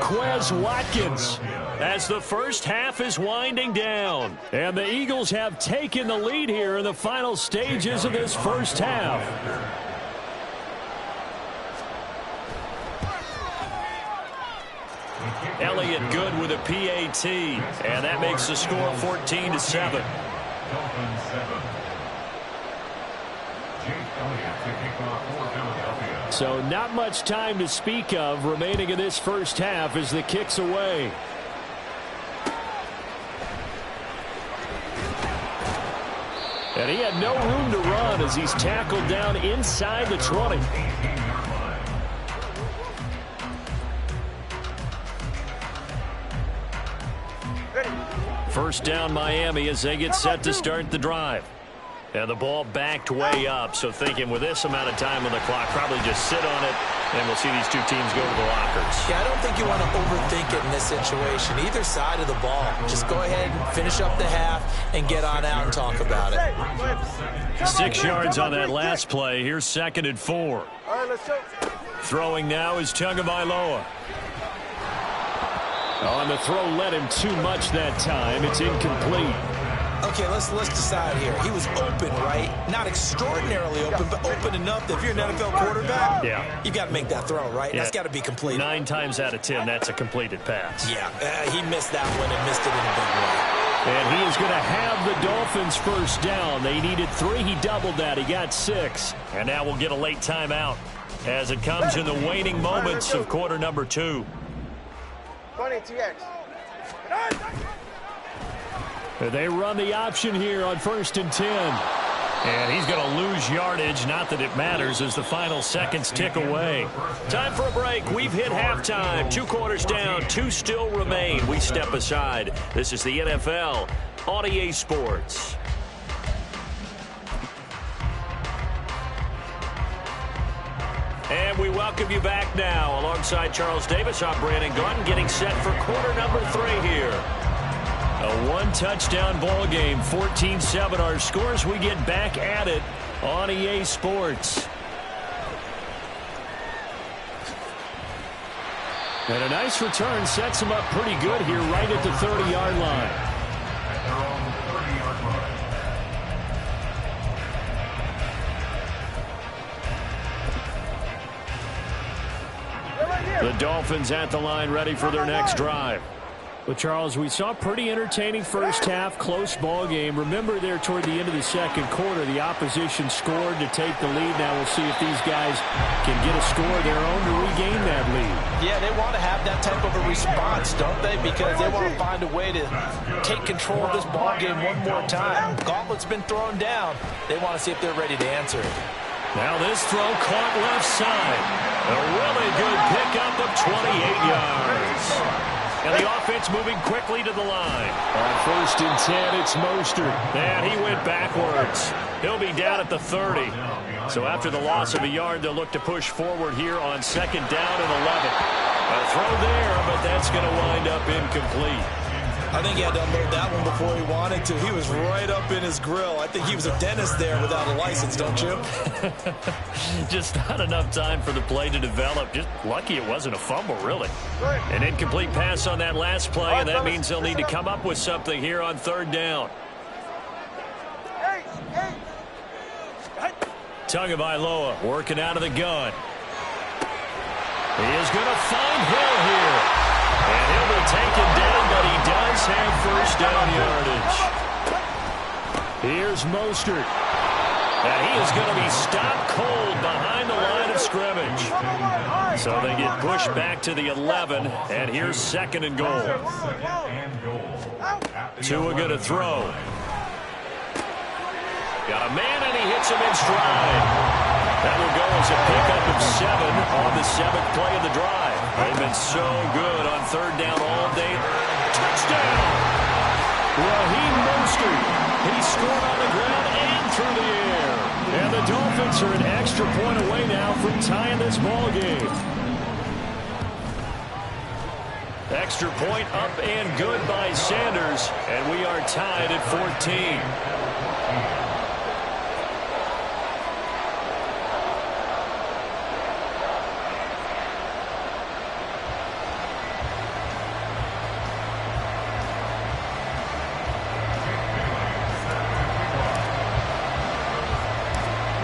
Quez Watkins as the first half is winding down. And the Eagles have taken the lead here in the final stages of this first half. Elliott good with a PAT, and that makes the score 14-7. Dolphins 7. Jake Elliott to kick off for Philadelphia. So not much time to speak of remaining in this first half as the kick's away. And he had no room to run as he's tackled down inside the 20. First down Miami as they get set to start the drive. And the ball backed way up, so thinking with this amount of time on the clock, probably just sit on it, and we'll see these two teams go to the lockers. Yeah, I don't think you want to overthink it in this situation. Either side of the ball. Just go ahead and finish up the half and get on out and talk about it. 6 yards on that last play. Here's 2nd and 4. Throwing now is Tagovailoa. On the throw, led him too much that time. It's incomplete. Okay, let's decide here. He was open, right? Not extraordinarily open, but open enough that if you're an NFL quarterback, you got to make that throw, right? Yeah. That's got to be completed. 9 times out of 10, that's a completed pass. Yeah, he missed that one and missed it in a big way. And he is going to have the Dolphins first down. They needed 3. He doubled that. He got 6. And now we'll get a late timeout as it comes in the waning moments of quarter number 2. They run the option here on 1st and 10. And he's going to lose yardage. Not that it matters as the final seconds tick away. Time for a break. We've hit halftime. 2 quarters down. 2 still remain. We step aside. This is the NFL on EA Sports. And we welcome you back now. Alongside Charles Davis, I'm Brandon Gunn, getting set for quarter number 3 here. A 1-touchdown ball game, 14-7 our scores. We get back at it on EA Sports. And a nice return sets him up pretty good here right at the 30-yard line. At their own 30-yard line. The Dolphins at the line, ready for their next drive. Well, Charles, we saw a pretty entertaining first half, close ball game. Remember there toward the end of the second quarter, the opposition scored to take the lead. Now we'll see if these guys can get a score of their own to regain that lead. Yeah, they want to have that type of a response, don't they? Because they want to find a way to take control of this ball game one more time. Gauntlet's been thrown down. They want to see if they're ready to answer it. Now this throw caught left side. A really good pickup of 28 yards. And the offense moving quickly to the line. On 1st and 10, it's Mostert. And he went backwards. He'll be down at the 30. So after the loss of a yard, they'll look to push forward here on 2nd down and 11. A throw there, but that's going to wind up incomplete. I think he had to unload that one before he wanted to. He was right up in his grill. I think he was a dentist there without a license, don't you? Just not enough time for the play to develop. Just lucky it wasn't a fumble, really. An incomplete pass on that last play, and that means they'll need to come up with something here on third down. Tagovailoa working out of the gun. He is going to find Hill here. And he'll be taken down, but he does have first down yardage. Here's Mostert. And he is going to be stopped cold behind the line of scrimmage. So they get pushed back to the 11, and here's second and goal. Tua going to throw. Got a man, and he hits him in stride. That will go as a pickup of 7 on the 7th play of the drive. They've been so good on third down all day. Touchdown! Raheem Mostert. He scored on the ground and through the air. And the Dolphins are an extra point away now from tying this ball game. Extra point up and good by Sanders. And we are tied at 14.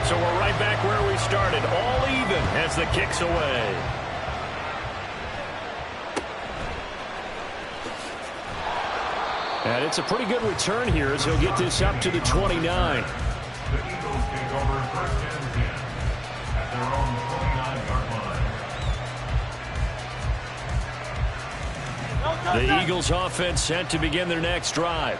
So we're right back where we started, all even as the kick's away. And it's a pretty good return here as he'll get this up to the 29. The Eagles take over first and 10 at their own 29-yard line. The Eagles offense set to begin their next drive.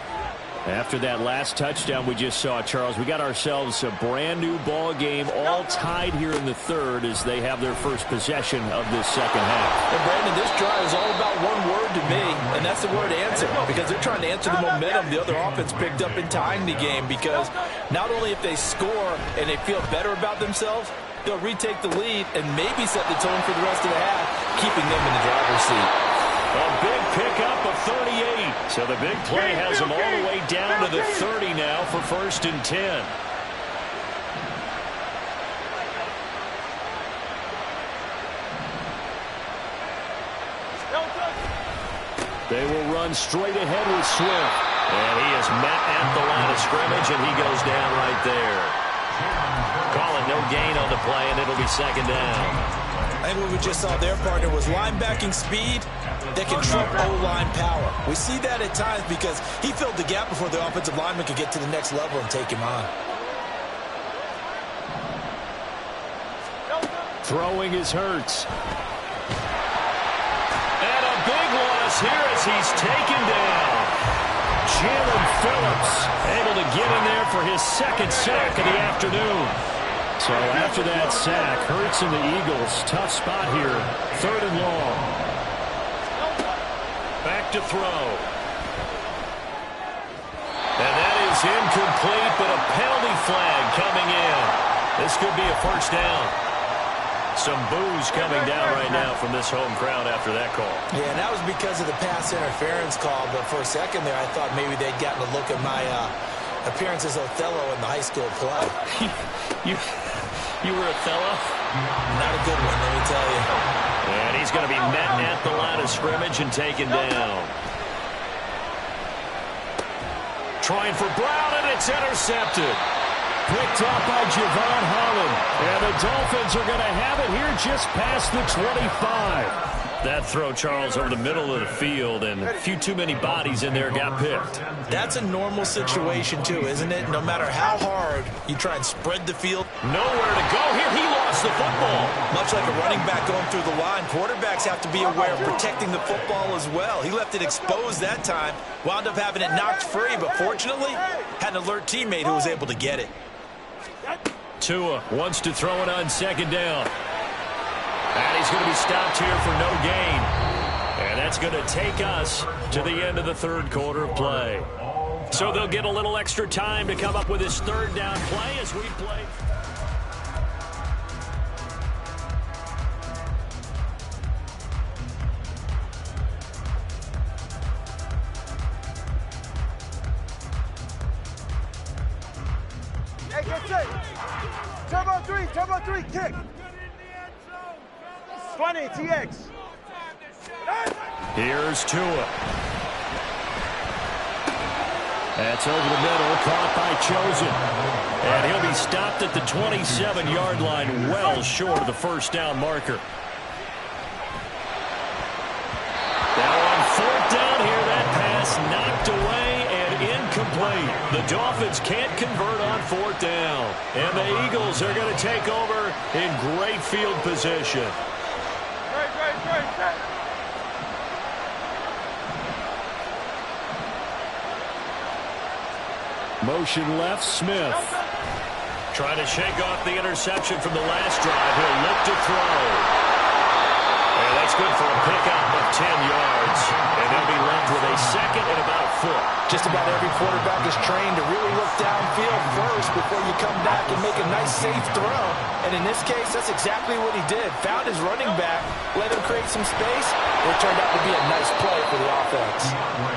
After that last touchdown we just saw, Charles, we got ourselves a brand new ball game, all tied here in the third as they have their first possession of this second half. And Brandon, this drive is all about one word to me, and that's the word answer, because they're trying to answer the momentum the other offense picked up in tying the game, because not only if they score and they feel better about themselves, they'll retake the lead and maybe set the tone for the rest of the half, keeping them in the driver's seat. A big pickup of 38. So the big play has them all the way down to the 30 now for first and 10. They will run straight ahead with Swift. And he is met at the line of scrimmage, and he goes down right there. Calling no gain on the play, and it'll be second down. I think what we just saw their partner was linebacking speed that can trump O-line power. We see that at times because he filled the gap before the offensive lineman could get to the next level and take him on. Throwing is Hurts. And a big loss here as he's taken down. Jalen Phillips able to get in there for his second sack of the afternoon. So after that sack, Hurts and the Eagles, tough spot here. Third and long. Back to throw. And that is incomplete, but a penalty flag coming in. This could be a first down. Some boos coming down right now from this home crowd after that call. Yeah, and that was because of the pass interference call, but for a second there I thought maybe they'd gotten a look at my appearance as Othello in the high school play. You were Othello? Not a good one, let me tell you. And he's going to be met at the line of scrimmage and taken down. Trying for Brown, and it's intercepted. Picked up by Javon Holland. And the Dolphins are going to have it here just past the 25. That throw, Charles, over the middle of the field, and a few too many bodies in there got picked. That's a normal situation, too, isn't it? No matter how hard you try and spread the field. Nowhere to go here. He lost the football. Much like a running back going through the line, quarterbacks have to be aware of protecting the football as well. He left it exposed that time, wound up having it knocked free, but fortunately, had an alert teammate who was able to get it. Tua wants to throw it on second down. And he's going to be stopped here for no gain. And that's going to take us to the end of the third quarter of play. So they'll get a little extra time to come up with his third down play as we play. Turbo 3, kick. 20, TX. Here's Tua. That's over the middle, caught by Chosen. And he'll be stopped at the 27-yard line, well short of the first down marker. Now on fourth down here, that pass knocked away and incomplete. The Dolphins can't convert on fourth down. And the Eagles are going to take over in great field position. Motion left, Smith. Trying to shake off the interception from the last drive. He'll look to throw. And that's good for a pickup of 10 yards. And they'll be left with a second and about a foot. Just about every quarterback is trained to really look downfield first before you come back and make a nice, safe throw. And in this case, that's exactly what he did. Found his running back, let him create some space. It turned out to be a nice play for the offense.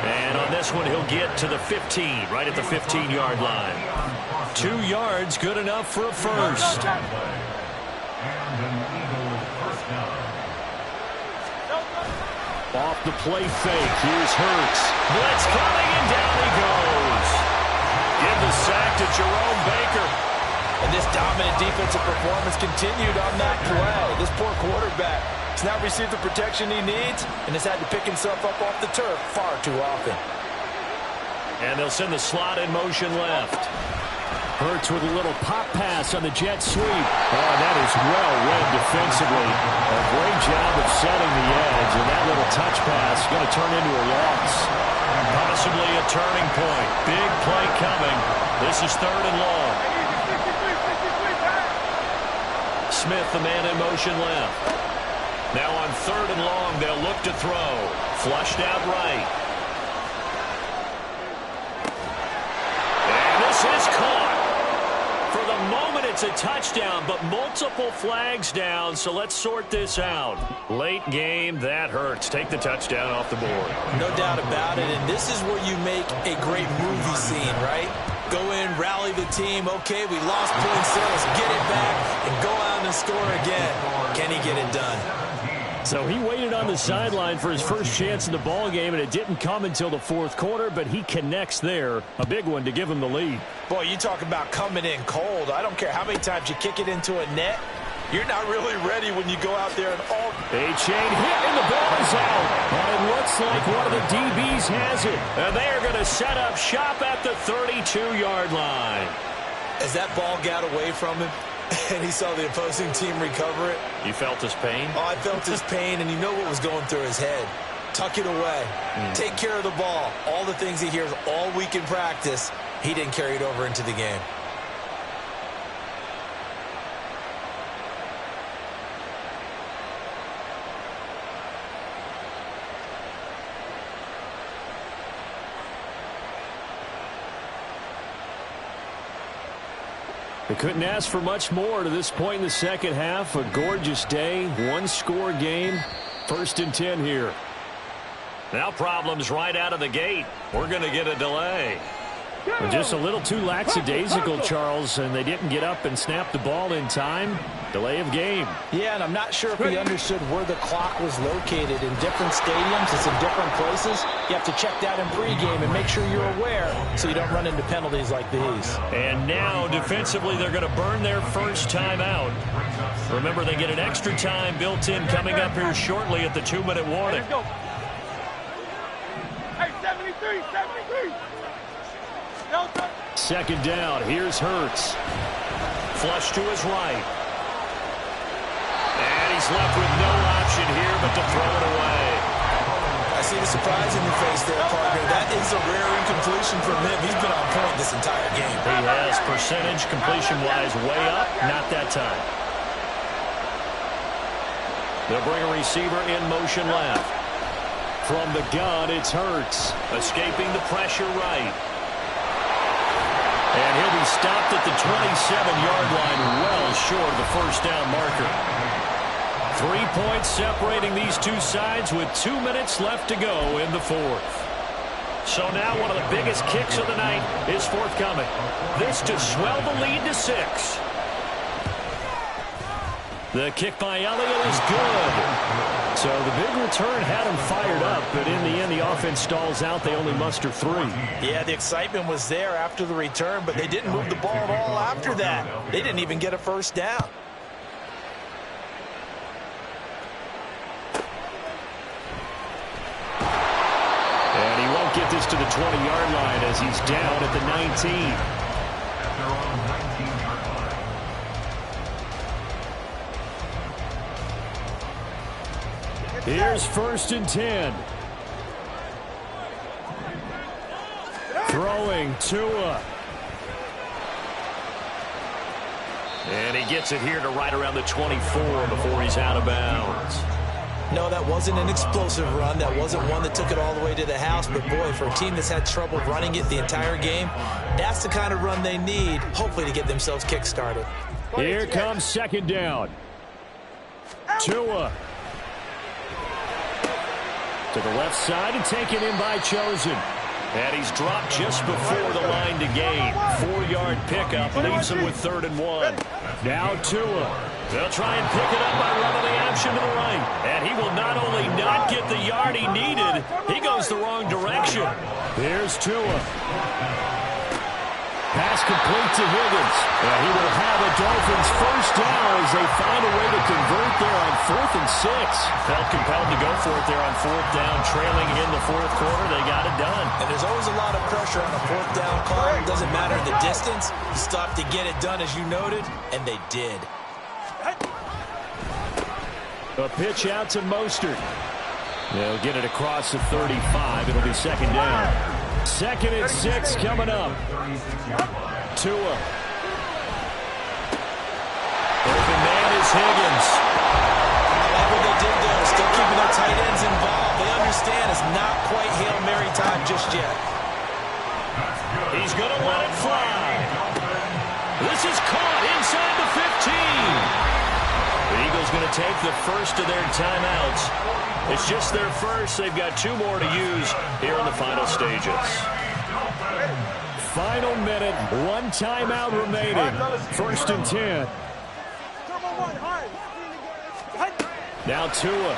And on this one, he'll get to the 15, right at the 15-yard line. 2 yards, good enough for a first. Off the play fake, here's Hurts. Blitz coming, and down he goes. Give the sack to Jerome Baker. And this dominant defensive performance continued on that play. This poor quarterback has not received the protection he needs and has had to pick himself up off the turf far too often. And they'll send the slot in motion left. Hurts with a little pop pass on the jet sweep. Oh, that is well read defensively. A great job of setting the edge, and that little touch pass is going to turn into a loss. Possibly a turning point. Big play coming. This is third and long. Smith, the man in motion left. Now on third and long, they'll look to throw. Flushed out right. And this is caught. For the moment, it's a touchdown, but multiple flags down, so let's sort this out. Late game, that hurts. Take the touchdown off the board. No doubt about it, and this is where you make a great movie scene, right? Go in, rally the team. Okay, we lost points there. Let's get it back and go out and score again. Can he get it done? So he waited on the sideline for his first chance in the ball game, and it didn't come until the fourth quarter, but he connects there. A big one to give him the lead. Boy, you talk about coming in cold. I don't care how many times you kick it into a net. You're not really ready when you go out there and all. A chain hit, and the ball is out. And it looks like one of the DBs has it. And they are going to set up shop at the 32-yard line. As that ball got away from him, and he saw the opposing team recover it. You felt his pain? Oh, I felt his pain, and you know what was going through his head. Tuck it away. Take care of the ball. All the things he hears all week in practice, he didn't carry it over into the game. They couldn't ask for much more to this point in the second half. A gorgeous day, one-score game. First and 10 here. Now problems right out of the gate. We're going to get a delay. Just a little too lackadaisical, Charles, and they didn't get up and snap the ball in time. Delay of game. Yeah, and I'm not sure if he understood where the clock was located. In different stadiums, it's in different places. You have to check that in pregame and make sure you're aware so you don't run into penalties like these. And now, defensively, they're going to burn their first time out. Remember, they get an extra time built in coming up here shortly at the 2-minute warning. Hey, 73, 73. Second down, here's Hurts. Flush to his right. And he's left with no option here but to throw it away. I see the surprise in your face there, partner. That is a rare incompletion from him. He's been on point this entire game. He has percentage completion-wise way up, not that time. They'll bring a receiver in motion left. From the gun, it's Hurts. Escaping the pressure right. And he'll be stopped at the 27-yard line, well short of the first down marker. 3 points separating these two sides with 2 minutes left to go in the fourth. So now one of the biggest kicks of the night is forthcoming. This to swell the lead to 6. The kick by Elliott is good. So the big return had him fired up, but in the end, the offense stalls out. They only muster 3. Yeah, the excitement was there after the return, but they didn't move the ball at all after that. They didn't even get a first down. And he won't get this to the 20-yard line as he's down at the 19. Here's 1st and 10. Throwing Tua. And he gets it here to right around the 24 before he's out of bounds. No, that wasn't an explosive run. That wasn't one that took it all the way to the house. But, boy, for a team that's had trouble running it the entire game, that's the kind of run they need, hopefully, to get themselves kick-started. Here comes 2nd down. Tua. To the left side and taken in by Chosen. And he's dropped just before the line to gain. 4-yard pickup leaves him with 3rd and 1. Now Tua. They'll try and pick it up by running the option to the right. And he will not only not get the yard he needed, he goes the wrong direction. Here's Tua. Pass complete to Higgins. And he will have a Dolphins first down as they find a way to convert there on 4th and 6. Felt compelled to go for it there on 4th down, trailing in the 4th quarter. They got it done. And there's always a lot of pressure on a 4th down call. It doesn't matter the distance. You stop to get it done, as you noted, and they did. A pitch out to Mostert. They'll get it across the 35. It'll be 2nd down. 2nd and 6 coming up. Tua. Open man is Higgins. I like what they did there. Still keeping their tight ends involved. They understand it's not quite Hail Mary time just yet. He's going to let it fly. This is caught inside the 15. The Eagles going to take the first of their timeouts. It's just their first. They've got 2 more to use here in the final stages. Final minute, 1 timeout remaining. 1st and 10. Now Tua.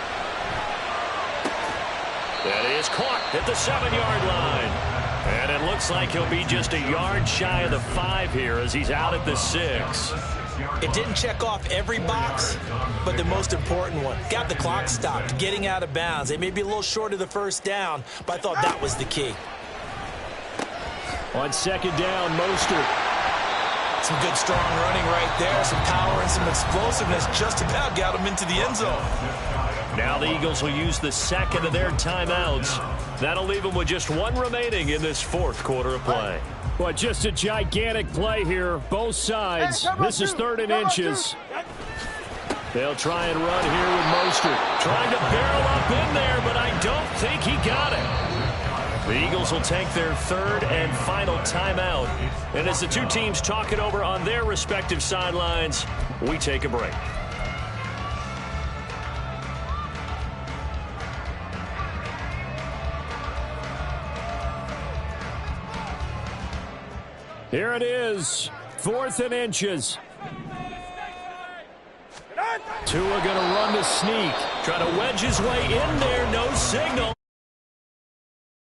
That is caught at the 7-yard line. And it looks like he'll be just a yard shy of the 5 here as he's out at the 6. It didn't check off every box, but the most important one. Got the clock stopped, getting out of bounds. They may be a little short of the first down, but I thought that was the key. On 2nd down, Mostert. Some good, strong running right there. Some power and some explosiveness. Just about got him into the end zone. Now the Eagles will use the 2nd of their timeouts. That'll leave them with just 1 remaining in this 4th quarter of play. But just a gigantic play here, both sides. This is 3rd and inches. They'll try and run here with Mostert. Trying to barrel up in there, but I don't think he got it. The Eagles will take their 3rd and final timeout. And as the 2 teams talk it over on their respective sidelines, we take a break. Here it is, 4th and inches. Tua going to run the sneak. Trying to wedge his way in there, no signal.